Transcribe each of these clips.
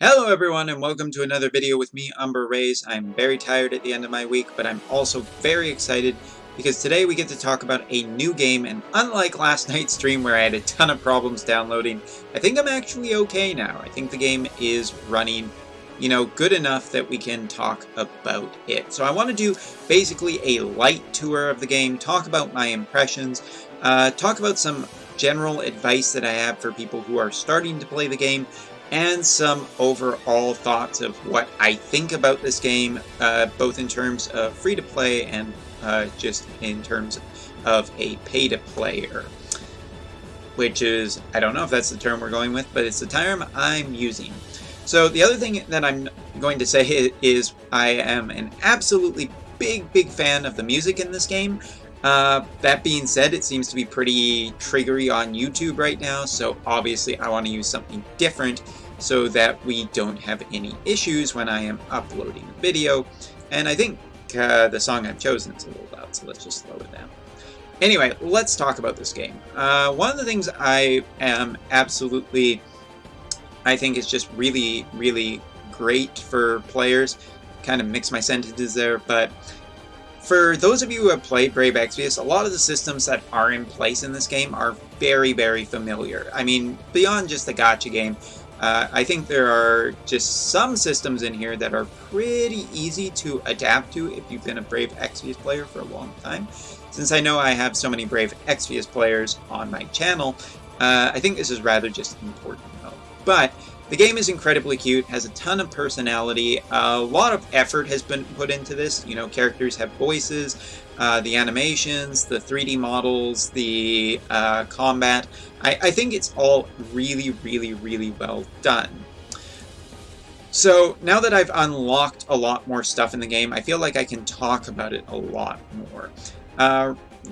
Hello everyone and welcome to another video with me, Umber Rays. I'm very tired at the end of my week, but I'm also very excited because today we get to talk about a new game, and unlike last night's stream where I had a ton of problems downloading, I think I'm actually okay now. I think the game is running, good enough that we can talk about it. So I want to do basically a light tour of the game, talk about my impressions, talk about some general advice that I have for people who are starting to play the game, and some overall thoughts of what I think about this game, both in terms of free-to-play and just in terms of a pay-to-player. Which is, I don't know if that's the term we're going with, but it's the term I'm using. So the other thing that I'm going to say is I am an absolutely big fan of the music in this game. That being said, it seems to be pretty triggery on YouTube right now, so obviously I want to use something different so that we don't have any issues when I am uploading a video. And I think the song I've chosen is a little loud, so let's just slow it down. Anyway, let's talk about this game. One of the things I think is just really great for players, kind of mix my sentences there, but for those of you who have played Brave Exvius, a lot of the systems that are in place in this game are very familiar. I mean, beyond just the gacha game, I think there are just some systems in here that are pretty easy to adapt to if you've been a Brave Exvius player for a long time. Since I know I have so many Brave Exvius players on my channel, I think this is rather just important to know. But the game is incredibly cute, has a ton of personality, a lot of effort has been put into this. You know, characters have voices, the animations, the 3D models, the combat. I think it's all really well done. So now that I've unlocked a lot more stuff in the game, I feel like I can talk about it a lot more.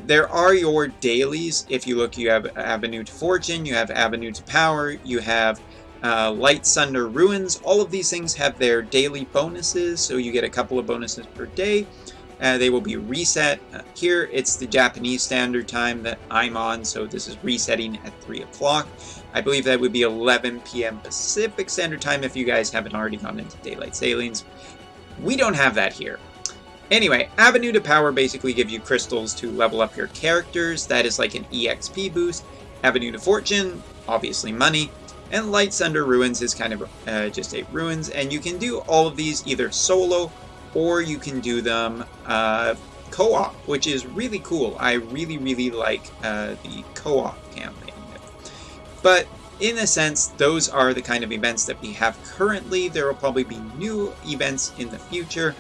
There are your dailies. If you look, you have Avenue to Fortune, you have Avenue to Power, you have Light Sunder Ruins. All of these things have their daily bonuses, so you get a couple of bonuses per day. They will be reset. Here it's the Japanese Standard Time that I'm on, so this is resetting at 3 o'clock. I believe that would be 11 p.m. Pacific Standard Time if you guys haven't already gone into Daylight Savings. We don't have that here. Anyway, Avenue to Power basically gives you crystals to level up your characters. That is like an EXP boost. Avenue to Fortune, obviously money. And Light Sunder Ruins is kind of just a ruins, and you can do all of these either solo or you can do them co-op, which is really cool. I really like the co-op campaign. But in a sense, those are the kind of events that we have currently. There will probably be new events in the future,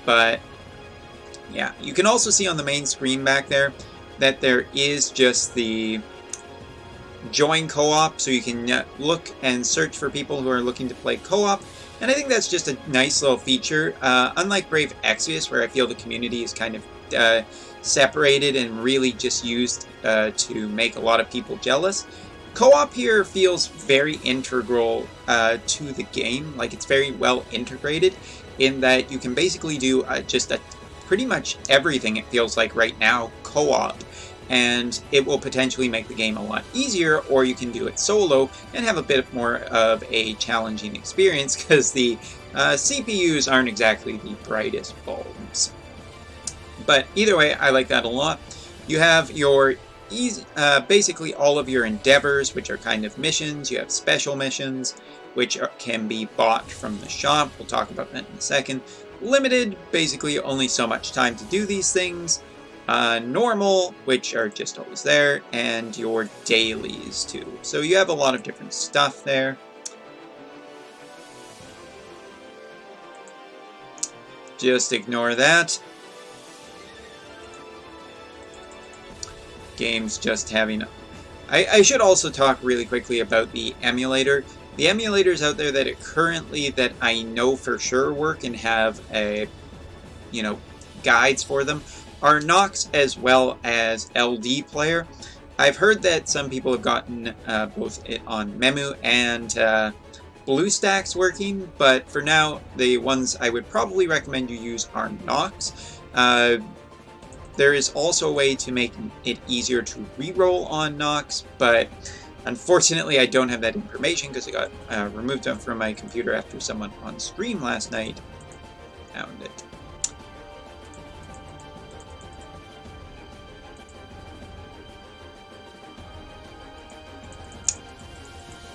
but yeah. You can also see on the main screen back there that there is just the join co-op, so you can look and search for people who are looking to play co-op, and I think that's just a nice little feature. Unlike Brave Exvius, where I feel the community is kind of separated and really just used to make a lot of people jealous, co-op here feels very integral to the game. Like, it's very well integrated in that you can basically do just pretty much everything, it feels like right now, co-op. And it will potentially make the game a lot easier, or you can do it solo and have a bit more of a challenging experience because the CPUs aren't exactly the brightest bulbs. But either way, I like that a lot. You have your basically all of your endeavors, which are kind of missions. You have special missions, which can be bought from the shop. We'll talk about that in a second. Limited, basically only so much time to do these things. Normal, which are just always there, and your dailies too. So you have a lot of different stuff there. Just ignore that. Game's just having... I should also talk really quickly about the emulator. The emulators out there that I know for sure work and have guides for them are Nox as well as LD Player. I've heard that some people have gotten both it on Memu and BlueStacks working, but for now, the ones I would probably recommend you use are Nox. There is also a way to make it easier to reroll on Nox, but Unfortunately, I don't have that information because it got removed from my computer after someone on stream last night found it.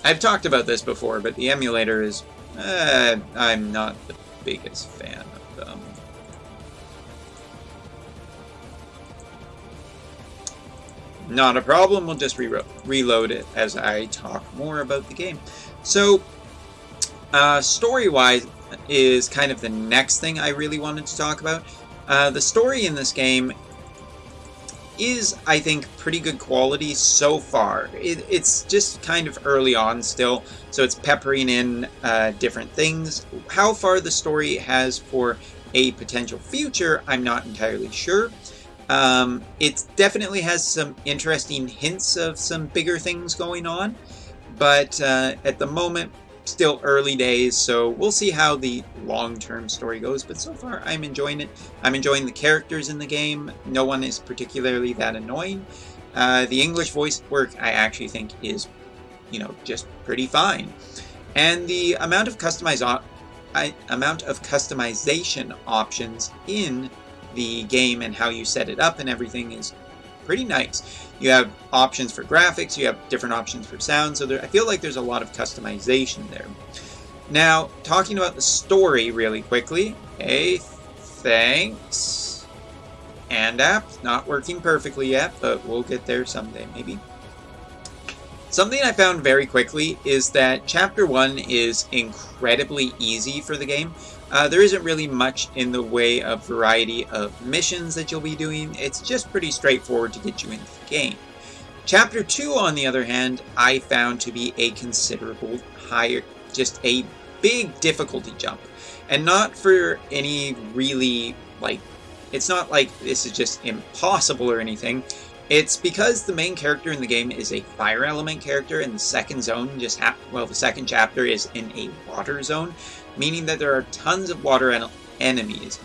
I've talked about this before, but the emulator is... I'm not the biggest fan of them. Not a problem, we'll just reload it as I talk more about the game. So, story-wise is kind of the next thing I really wanted to talk about. The story in this game is, I think, pretty good quality so far. It's just kind of early on still, so it's peppering in different things. How far the story has for a potential future, I'm not entirely sure. It definitely has some interesting hints of some bigger things going on, but at the moment, still early days, so we'll see how the long-term story goes, but so far I'm enjoying it. I'm enjoying the characters in the game. No one is particularly that annoying. The English voice work I actually think is, just pretty fine. And the amount of customization options in the game and how you set it up and everything is pretty nice. You have options for graphics, you have different options for sound, so I feel like there's a lot of customization there. Now, talking about the story really quickly. Hey, thanks. And app, not working perfectly yet, but we'll get there someday maybe. Something I found very quickly is that Chapter 1 is incredibly easy for the game. There isn't really much in the way of variety of missions that you'll be doing. It's just pretty straightforward to get you into the game. Chapter 2, on the other hand, I found to be a considerable higher, just a big difficulty jump. And not for any really, it's not like this is just impossible or anything. It's because the main character in the game is a fire element character, and the second zone the second chapter is in a water zone, meaning that there are tons of water enemies.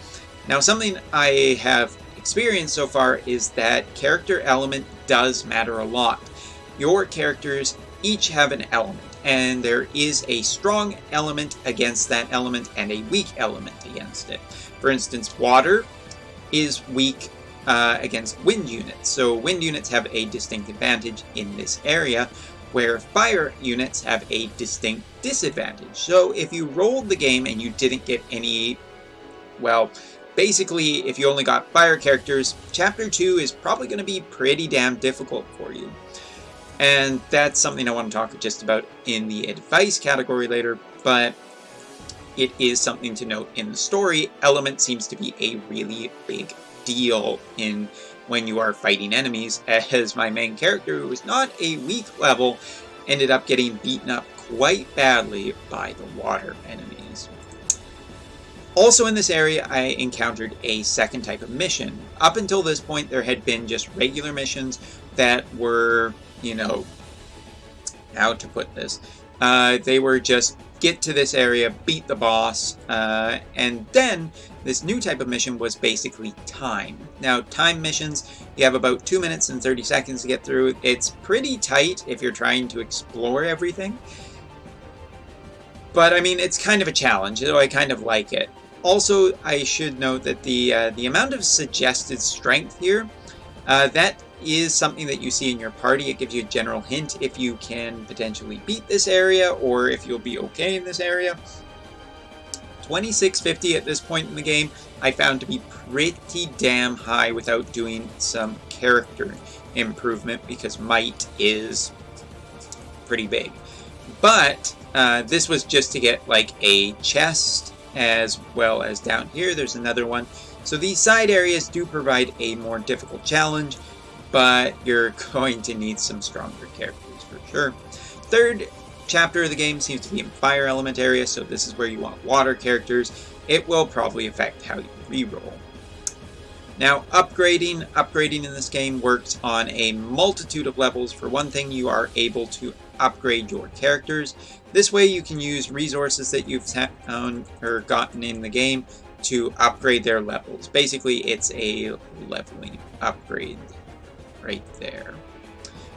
Now, something I have experienced so far is that character element does matter a lot. Your characters each have an element, and there is a strong element against that element and a weak element against it. For instance, water is weak against wind units, so wind units have a distinct advantage in this area, where fire units have a distinct disadvantage. So if you rolled the game and you didn't get any, basically if you only got fire characters, Chapter 2 is probably going to be pretty damn difficult for you. And that's something I want to talk just about in the advice category later, but it is something to note in the story. Element seems to be a really big deal in when you are fighting enemies, as my main character, who was not a weak level, ended up getting beaten up quite badly by the water enemies. Also in this area, I encountered a second type of mission. Up until this point, there had been just regular missions that were, how to put this, they were just get to this area, beat the boss, and then this new type of mission was basically time. Now, time missions, you have about 2 minutes and 30 seconds to get through. It's pretty tight if you're trying to explore everything. But, I mean, it's kind of a challenge, so I kind of like it. Also, I should note that the amount of suggested strength here, that is something that you see in your party. It gives you a general hint if you can potentially beat this area or if you'll be okay in this area. 2650 at this point in the game I found to be pretty damn high without doing some character improvement, because might is pretty big. But this was just to get like a chest, as well as down here there's another one. So these side areas do provide a more difficult challenge, but you're going to need some stronger characters for sure. Third chapter of the game seems to be in fire element area, so this is where you want water characters. It will probably affect how you reroll. Now, upgrading in this game works on a multitude of levels. For one thing, you are able to upgrade your characters. This way you can use resources that you've found or gotten in the game to upgrade their levels. Basically, it's a leveling upgrade right there.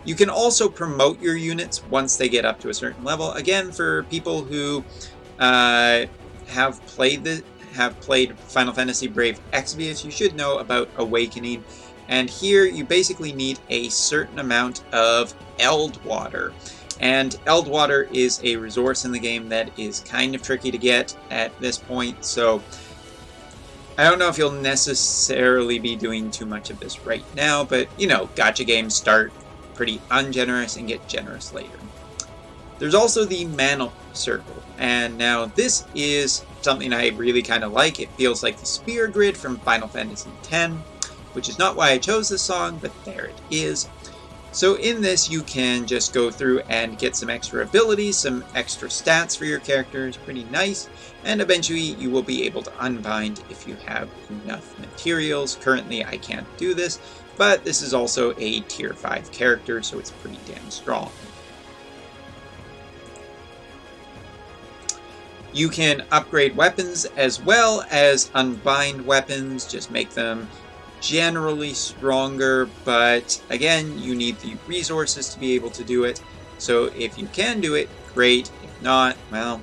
You can also promote your units once they get up to a certain level. Again, for people who have played Final Fantasy Brave Exvius, you should know about Awakening. And here you basically need a certain amount of Eld Water. And Eld Water is a resource in the game that is kind of tricky to get at this point, so I don't know if you'll necessarily be doing too much of this right now, but you know, gacha games start pretty ungenerous and get generous later. There's also the Mana Circle, and now this is something I really kind of like. It feels like the Spear Grid from Final Fantasy X, which is not why I chose this song, but there it is. So in this, you can just go through and get some extra abilities, some extra stats for your characters, pretty nice, and eventually you will be able to unbind if you have enough materials. Currently, I can't do this, but this is also a tier 5 character, so it's pretty damn strong. You can upgrade weapons as well as unbind weapons, just make them generally stronger, but again, you need the resources to be able to do it. So if you can do it, great. If not, well,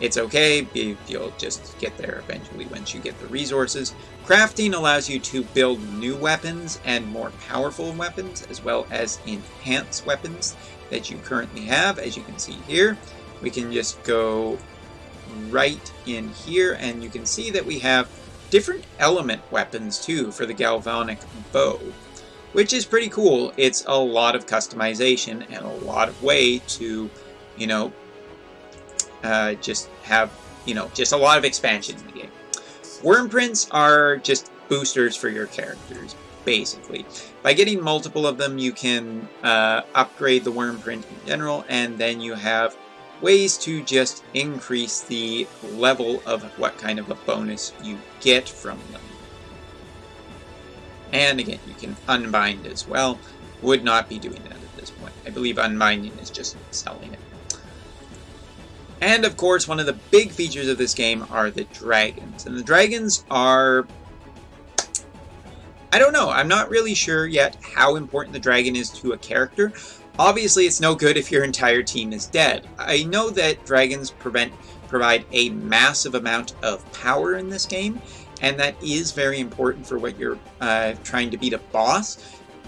it's okay. You'll just get there eventually once you get the resources. Crafting allows you to build new weapons and more powerful weapons, as well as enhance weapons that you currently have. As you can see here, we can just go right in here, and you can see that we have different element weapons too for the galvanic bow, which is pretty cool. It's a lot of customization and a lot of way to, you know, just have, you know, just a lot of expansions in the game. Worm prints are just boosters for your characters, basically. By getting multiple of them, you can upgrade the worm print in general, and then you have ways to just increase the level of what kind of a bonus you get from them. And again, you can unbind as well. Would not be doing that at this point. I believe unbinding is just selling it. And of course, one of the big features of this game are the dragons. And the dragons are, I don't know, I'm not really sure yet how important the dragon is to a character. Obviously, it's no good if your entire team is dead. I know that dragons provide a massive amount of power in this game, and that is very important for what you're trying to beat a boss.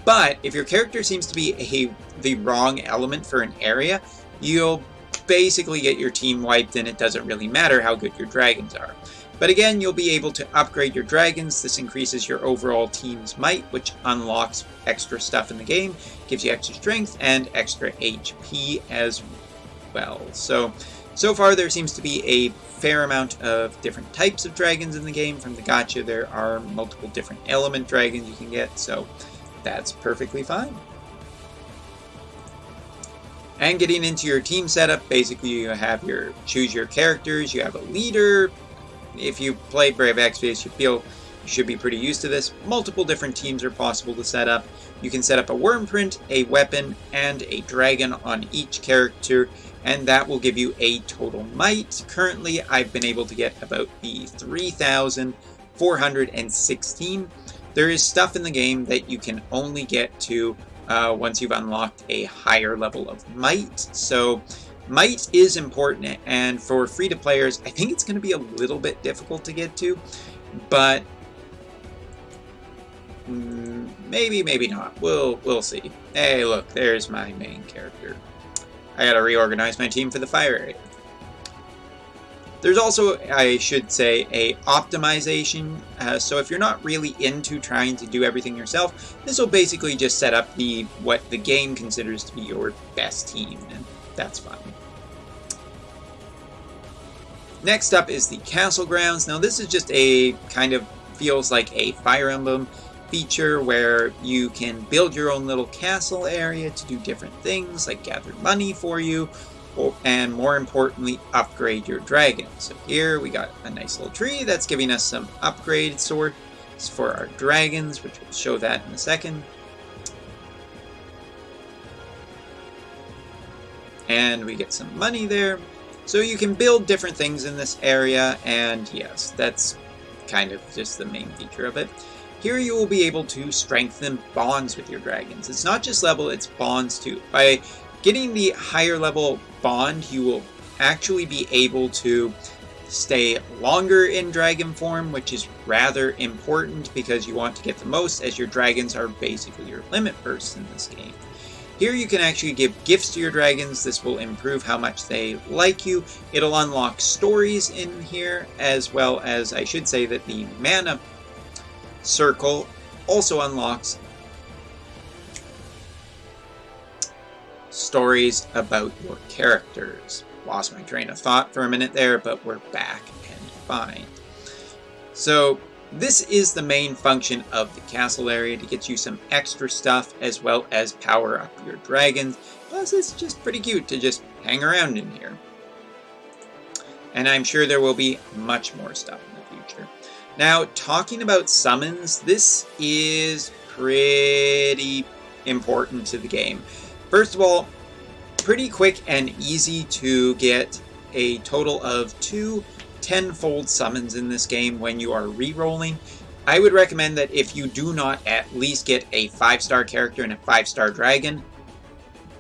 But if your character seems to be the wrong element for an area, you'll basically get your team wiped, and it doesn't really matter how good your dragons are. But again, you'll be able to upgrade your dragons. This increases your overall team's might, which unlocks extra stuff in the game, gives you extra strength and extra HP as well. So far there seems to be a fair amount of different types of dragons in the game. From the gacha, there are multiple different element dragons you can get, so that's perfectly fine. And getting into your team setup, basically you have choose your characters, you have a leader. If you played Brave Exvius, you should be pretty used to this. Multiple different teams are possible to set up. You can set up a worm print, a weapon, and a dragon on each character, and that will give you a total might. Currently, I've been able to get about the 3,416. There is stuff in the game that you can only get to once you've unlocked a higher level of might. So might is important, and for free-to-players, I think it's going to be a little bit difficult to get to, but maybe, maybe not. We'll see. Hey, look, there's my main character. I gotta reorganize my team for the fire area. There's also, I should say, a optimization. So if you're not really into trying to do everything yourself, this will basically just set up what the game considers to be your best team, and that's fine. Next up is the Castle Grounds. Now this is just a kind of feels like a Fire Emblem feature where you can build your own little castle area to do different things like gather money for you, and more importantly, upgrade your dragon. So here we got a nice little tree that's giving us some upgrade swords for our dragons, which we'll show that in a second. And we get some money there. So you can build different things in this area, and yes, that's kind of just the main feature of it. Here you will be able to strengthen bonds with your dragons. It's not just level, it's bonds too. By getting the higher level bond, you will actually be able to stay longer in dragon form, which is rather important because you want to get the most, as your dragons are basically your limit bursts in this game. Here you can actually give gifts to your dragons. This will improve how much they like you. It'll unlock stories in here, as well as, I should say that the mana circle also unlocks stories about your characters. Lost my train of thought for a minute there, but we're back and fine. So this is the main function of the castle area, to get you some extra stuff as well as power up your dragons. Plus it's just pretty cute to just hang around in here. And I'm sure there will be much more stuff in the future. Now, talking about summons, this is pretty important to the game. First of all, pretty quick and easy to get a total of 2 10-fold summons in this game when you are re-rolling. I would recommend that if you do not at least get a 5-star character and a 5-star dragon,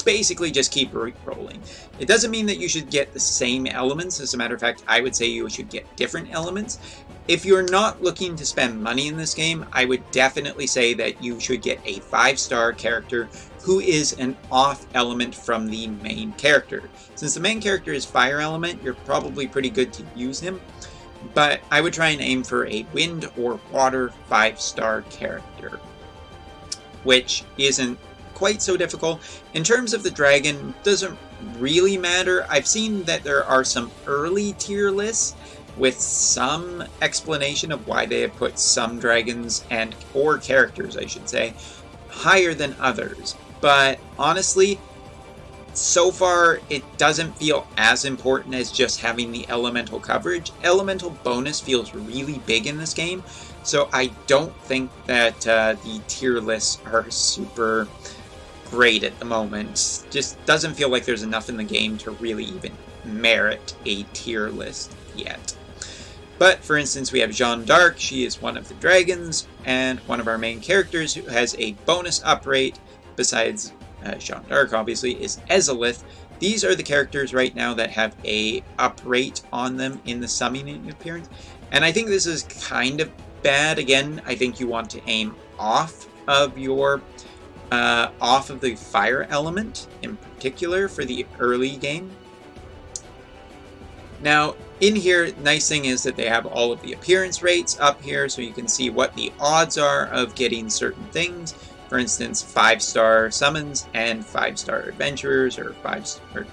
basically just keep re-rolling. It doesn't mean that you should get the same elements. As a matter of fact, I would say you should get different elements. If you're not looking to spend money in this game, I would definitely say that you should get a 5-star character who is an off element from the main character. Since the main character is fire element, you're probably pretty good to use him, but I would try and aim for a wind or water 5-star character, which isn't quite so difficult. In terms of the dragon, doesn't really matter. I've seen that there are some early tier lists with some explanation of why they have put some dragons or characters, I should say, higher than others. But honestly, so far it doesn't feel as important as just having the elemental coverage. Elemental bonus feels really big in this game, so I don't think that the tier lists are super great at the moment. Just doesn't feel like there's enough in the game to really even merit a tier list yet. But for instance, we have Jeanne d'Arc. She is one of the dragons and one of our main characters who has a bonus uprate. Besides Jeanne d'Arc, obviously, is Ezzelith. These are the characters right now that have a uprate on them in the summoning appearance. And I think this is kind of bad. Again, I think you want to aim off of your off of the fire element in particular for the early game. Now, in here, nice thing is that they have all of the appearance rates up here, so you can see what the odds are of getting certain things. For instance, 5-star summons and 5-star adventurers, or 5-star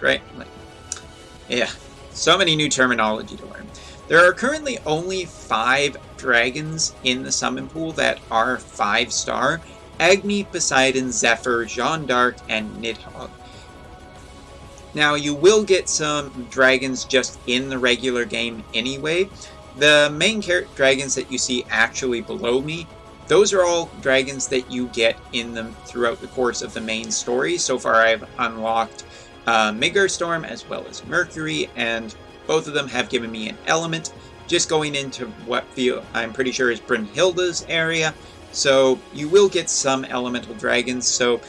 yeah, so many new terminology to learn. There are currently only 5 dragons in the summon pool that are 5-star: Agni, Poseidon, Zephyr, Jeanne d'Arc, and Nidhogg. Now, you will get some dragons just in the regular game anyway. The main dragons that you see actually below me, those are all dragons that you get in them throughout the course of the main story. So far, I've unlocked Midgard Storm as well as Mercury, and both of them have given me an element. Just going into what I'm pretty sure is Brunhilde's area, so you will get some elemental dragons. So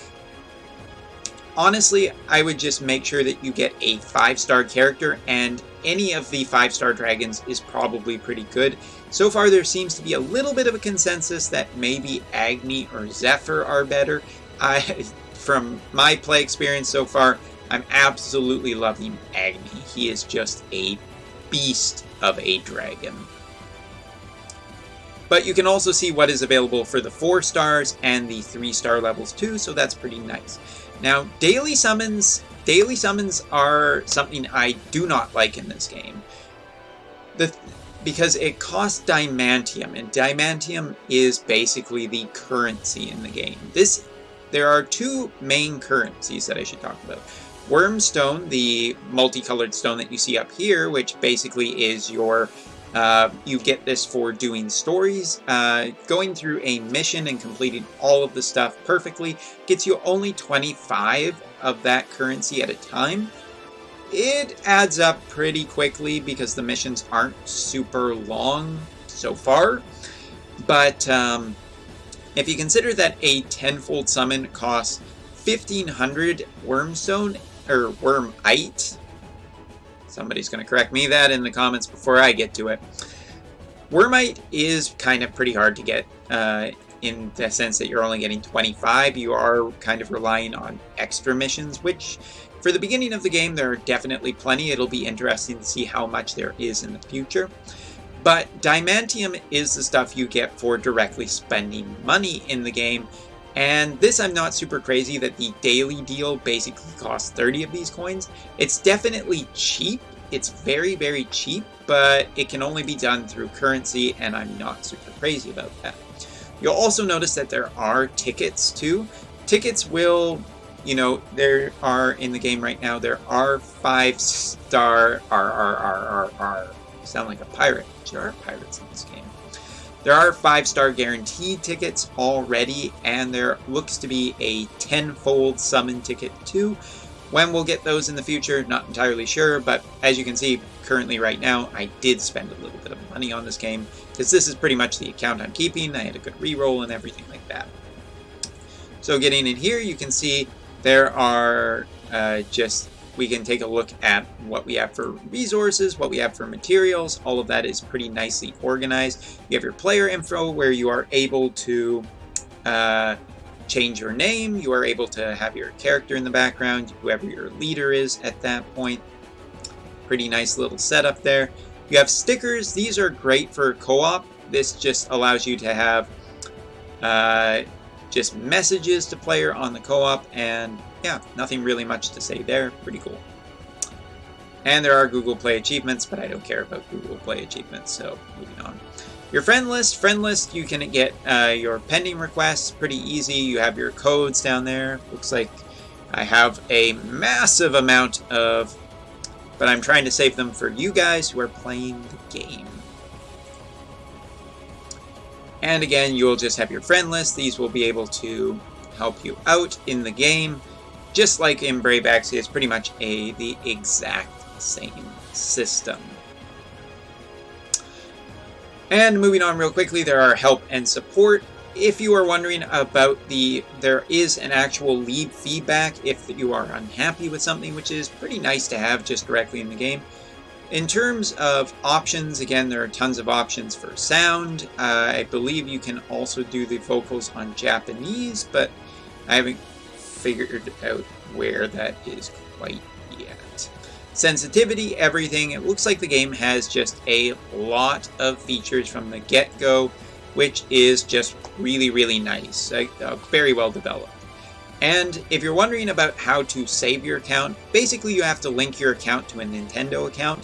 honestly, I would just make sure that you get a 5-star character, and any of the 5-star dragons is probably pretty good. So far, there seems to be a little bit of a consensus that maybe Agni or Zephyr are better. From my play experience so far, I'm absolutely loving Agni. He is just a beast of a dragon. But you can also see what is available for the 4 stars and the 3-star levels too, so that's pretty nice. Now, daily summons are something I do not like in this game. Because it costs Diamantium, and Diamantium is basically the currency in the game. There are 2 main currencies that I should talk about. Wormstone, the multicolored stone that you see up here, which basically is your you get this for doing stories. Going through a mission and completing all of the stuff perfectly gets you only 25 of that currency at a time. It adds up pretty quickly because the missions aren't super long so far. But If you consider that a 10-fold summon costs 1500 Wormstone, or Wormite, somebody's going to correct me that in the comments before I get to it. Wormite is kind of pretty hard to get in the sense that you're only getting 25. You are kind of relying on extra missions, which for the beginning of the game there are definitely plenty. It'll be interesting to see how much there is in the future. But Diamantium is the stuff you get for directly spending money in the game. And this, I'm not super crazy that the daily deal basically costs 30 of these coins. It's definitely cheap. It's very, very cheap, but it can only be done through currency, and I'm not super crazy about that. You'll also notice that there are tickets too. Tickets will, you know, there are in the game right now, there are 5-star sound like a pirate. There are pirates in this game. There are 5-star guaranteed tickets already, and there looks to be a 10-fold summon ticket too. When we'll get those in the future, not entirely sure, but as you can see, currently right now, I did spend a little bit of money on this game, because this is pretty much the account I'm keeping. I had a good reroll and everything like that. So getting in here, you can see there are we can take a look at what we have for resources, what we have for materials. All of that is pretty nicely organized. You have your player info where you are able to change your name. You are able to have your character in the background, whoever your leader is at that point. Pretty nice little setup there. You have stickers. These are great for co-op. This just allows you to have just messages to player on the co-op, and yeah, nothing really much to say there. Pretty cool. And there are Google Play achievements, but I don't care about Google Play achievements, so moving on. Your friend list, you can get your pending requests pretty easy. You have your codes down there. Looks like I have a massive amount of, but I'm trying to save them for you guys who are playing the game. And again, you'll just have your friend list. These will be able to help you out in the game. Just like in Brave Exvius, pretty much the exact same system. And moving on real quickly, there are help and support. If you are wondering about there is an actual leave feedback if you are unhappy with something, which is pretty nice to have just directly in the game. In terms of options, again, there are tons of options for sound. I believe you can also do the vocals on Japanese, but I haven't figured out where that is quite yet. Sensitivity, everything. It looks like the game has just a lot of features from the get-go, which is just really, really nice. Very well developed. And if you're wondering about how to save your account, basically you have to link your account to a Nintendo account.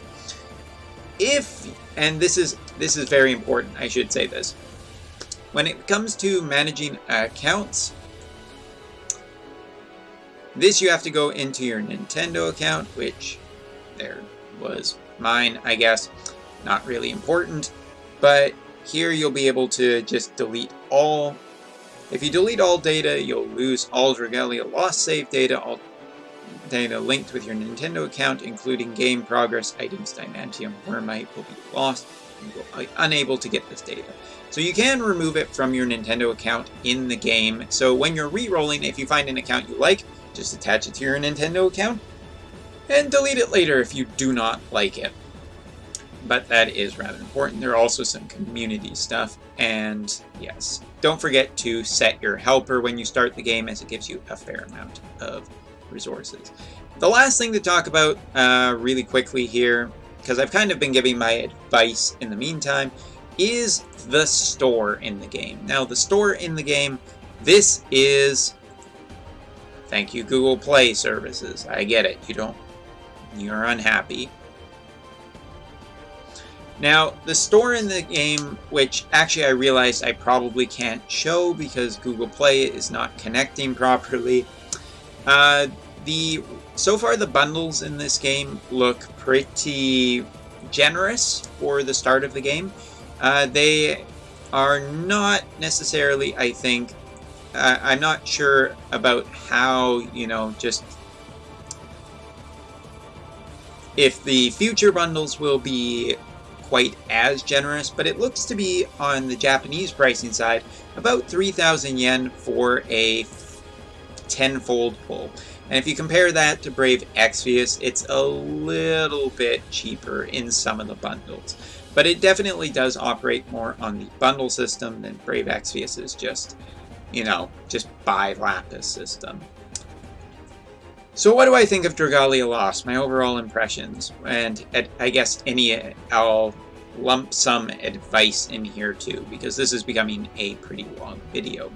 And this is very important, I should say this. When it comes to managing accounts, this you have to go into your Nintendo account, which there was mine, I guess. Not really important, but here you'll be able to just delete all. If you delete all data, you'll lose all Dragalia lost save data, all data linked with your Nintendo account, including game progress, items, Diamantium, Wormite will be lost, and you will be unable to get this data. So you can remove it from your Nintendo account in the game. So when you're re-rolling, if you find an account you like, just attach it to your Nintendo account and delete it later if you do not like it. But that is rather important. There are also some community stuff, and yes, don't forget to set your helper when you start the game, as it gives you a fair amount of resources. The last thing to talk about really quickly here, because I've kind of been giving my advice in the meantime, is the store in the game. Now, the store in the game, this is, thank you Google Play services. I get it. You're unhappy. Now, the store in the game, which actually I realized I probably can't show because Google Play is not connecting properly. So far the bundles in this game look pretty generous for the start of the game. They are not necessarily, I think, I'm not sure about how, just if the future bundles will be quite as generous, but it looks to be on the Japanese pricing side about 3,000 yen for a 10-fold pull. And if you compare that to Brave Exvius, it's a little bit cheaper in some of the bundles. But it definitely does operate more on the bundle system than Brave Exvius is just, you know, just buy Lapis system. So what do I think of Dragalia Lost? My overall impressions, and I guess I'll lump some advice in here too, because this is becoming a pretty long video.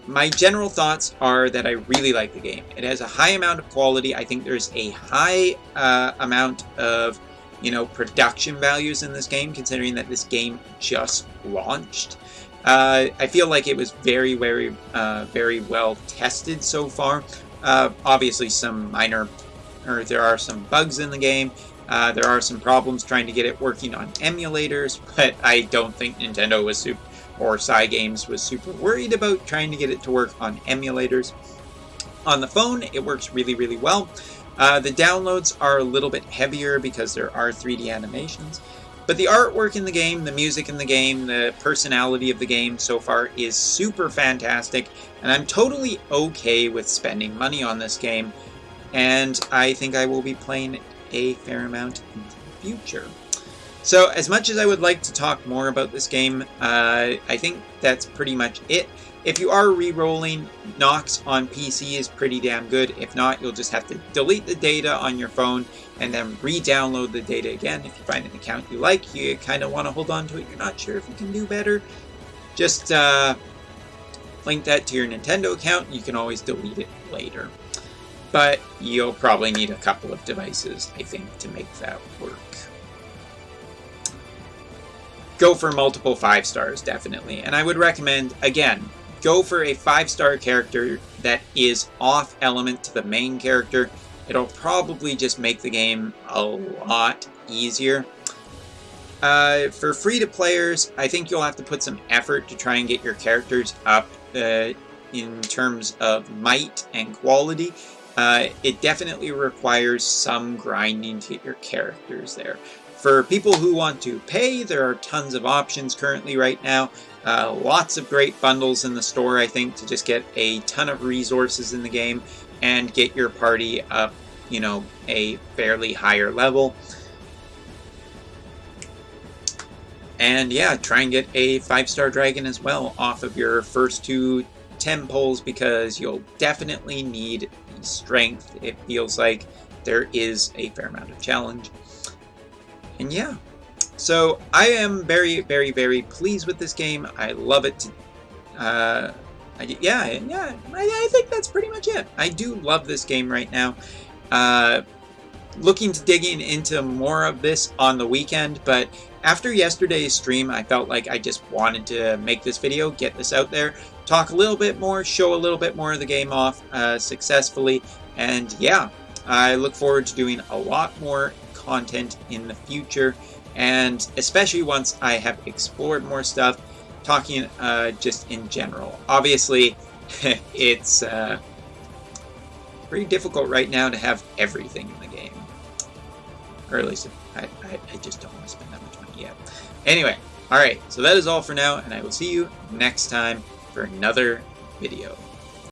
My general thoughts are that I really like the game. It has a high amount of quality. I think there's a high amount of, you know, production values in this game, considering that this game just launched. I feel like it was very well tested so far. Obviously, there are some bugs in the game. There are some problems trying to get it working on emulators, but I don't think Nintendo or Cygames was super worried about trying to get it to work on emulators. On the phone, it works really well. The downloads are a little bit heavier because there are 3D animations. But the artwork in the game, the music in the game, the personality of the game so far is super fantastic, and I'm totally okay with spending money on this game, and I think I will be playing it a fair amount in the future. So as much as I would like to talk more about this game, I think that's pretty much it. If you are re-rolling, Nox on PC is pretty damn good. If not, you'll just have to delete the data on your phone and then re-download the data again. If you find an account you like, you kind of want to hold on to it, you're not sure if you can do better, just link that to your Nintendo account. You can always delete it later. But you'll probably need a couple of devices, I think, to make that work. Go for multiple 5 stars, definitely. And I would recommend, again, go for a 5-star character that is off element to the main character. It'll probably just make the game a lot easier. For free-to-players, I think you'll have to put some effort to try and get your characters up in terms of might and quality. It definitely requires some grinding to get your characters there. For people who want to pay, there are tons of options currently right now. Lots of great bundles in the store, I think, to just get a ton of resources in the game and get your party up, you know, a fairly higher level. And yeah, try and get a 5-star dragon as well off of your first 2 10 pulls, because you'll definitely need the strength. It feels like there is a fair amount of challenge. And yeah, so I am very pleased with this game. I love it. I think that's pretty much it. I do love this game right now. Looking to digging into more of this on the weekend, but after yesterday's stream, I felt like I just wanted to make this video, get this out there, talk a little bit more, show a little bit more of the game off successfully, and yeah, I look forward to doing a lot more content in the future, and especially once I have explored more stuff, talking just in general. Obviously, it's pretty difficult right now to have everything in the game, or at least I just don't want to spend that much money yet. Anyway, alright, so that is all for now, and I will see you next time for another video.